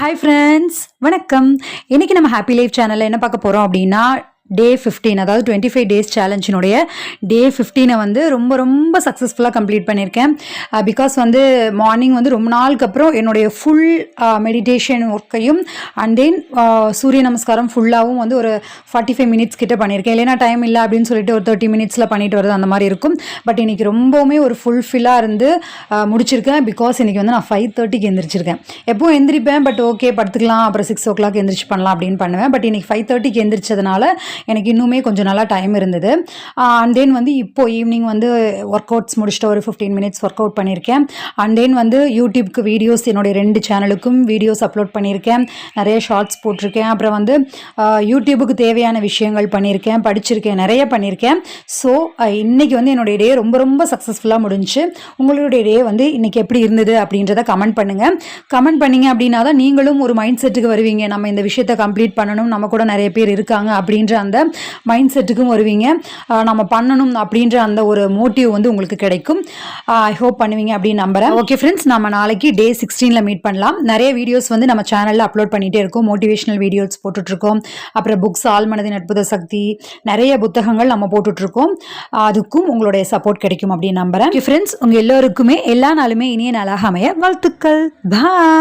Hi friends, வணக்கம். இன்னைக்கு நம்ம ஹாப்பி லைஃப் சேனல்ல என்ன பார்க்க போறோம் அப்படின்னா டே 15 அதாவது 25 டேஸ் சேலஞ்சினுடைய டே 15 வந்து ரொம்ப சக்ஸஸ்ஃபுல்லாக கம்ப்ளீட் பண்ணியிருக்கேன். பிகாஸ் வந்து மார்னிங் வந்து ரொம்ப நாளுக்கு அப்புறம் என்னுடைய ஃபுல் மெடிடேஷன் ஒர்க்கையும் அண்ட் தென் சூரிய நமஸ்காரம் ஃபுல்லாகவும் வந்து ஒரு 45 மினிட்ஸ் கிட்ட பண்ணியிருக்கேன். இல்லைனா டைம் இல்லை அப்படின்னு சொல்லிட்டு ஒரு 30 மினிட்ஸில் பண்ணிட்டு வருது அந்த மாதிரி இருக்கும். பட் இன்னைக்கு ரொம்பவுமே ஒரு ஃபுல்ஃபில்லாக இருந்து முடிச்சிருக்கேன். பிகாஸ் இன்னைக்கு வந்து நான் 5:30க்கு எந்திரிச்சிருக்கேன். எப்பவும் எந்திரிப்பேன், பட் ஓகே படுத்துக்கலாம், அப்புறம் 6 o'clock எந்திரிச்சு பண்ணலாம் அப்படின்னு பண்ணுவேன். பட் இன்னைக்கு 5:30க்கு எந்திரிச்சதுனால எனக்கு இன்னுமே கொஞ்சம் நல்லா டைம் இருந்தது. அண்ட் தென் வந்து இப்போ ஈவினிங் வந்து ஒர்க் அவுட்ஸ் முடிச்சுட்டு ஒரு 15 மினிட்ஸ் ஒர்க் அவுட் பண்ணியிருக்கேன். அண்ட் தென் வந்து யூடியூப்க்கு வீடியோஸ் என்னுடைய 2 சேனலுக்கும் வீடியோஸ் அப்லோட் பண்ணியிருக்கேன். நிறைய ஷார்ட்ஸ் போட்டிருக்கேன். அப்புறம் வந்து யூடியூபுக்கு தேவையான விஷயங்கள் பண்ணியிருக்கேன், படிச்சிருக்கேன், நிறைய பண்ணியிருக்கேன். ஸோ இன்னைக்கு வந்து என்னுடைய டே ரொம்ப சக்ஸஸ்ஃபுல்லாக முடிஞ்சு. உங்களுடைய டே வந்து இன்னைக்கு எப்படி இருந்தது அப்படின்றத கமெண்ட் பண்ணுங்கள். கமெண்ட் பண்ணிங்க அப்படின்னா தான் நீங்களும் ஒரு மைண்ட் செட்டுக்கு வருவீங்க. நம்ம இந்த விஷயத்தை கம்ப்ளீட் பண்ணணும், நம்ம கூட நிறைய பேர் இருக்காங்க அப்படின்ற அந்த மைண்ட் செட்டுக்கும் வருவீங்க. நம்ம பண்ணணும் அப்படின்ற அந்த ஒரு மோட்டிவ் வந்து உங்களுக்கு கிடைக்கும். ஐ ஹோப் பண்ணுவீங்க அப்படின்னு நம்புறேன். ஓகே ஃப்ரெண்ட்ஸ், நம்ம நாளைக்கு டே 16ல மீட் பண்ணலாம். நிறைய வீடியோஸ் வந்து நம்ம சேனல்ல அப்லோட் பண்ணிட்டே இருக்கோம். மோட்டிவேஷனல் வீடியோஸ் போட்டுட்ருக்கோம். அப்புறம் புக்ஸ் ஆழ்மனதின் அற்புத சக்தி, நிறைய புத்தகங்கள் நம்ம போட்டுட்ருக்கோம். அதுக்கும் உங்களுடைய சப்போர்ட் கிடைக்கும் அப்படின்னு நம்புறேன். ஃப்ரெண்ட்ஸ், உங்க எல்லோருக்குமே எல்லா நாளுமே இனிய நாளாக அமைய வாழ்த்துக்கள். பாய்.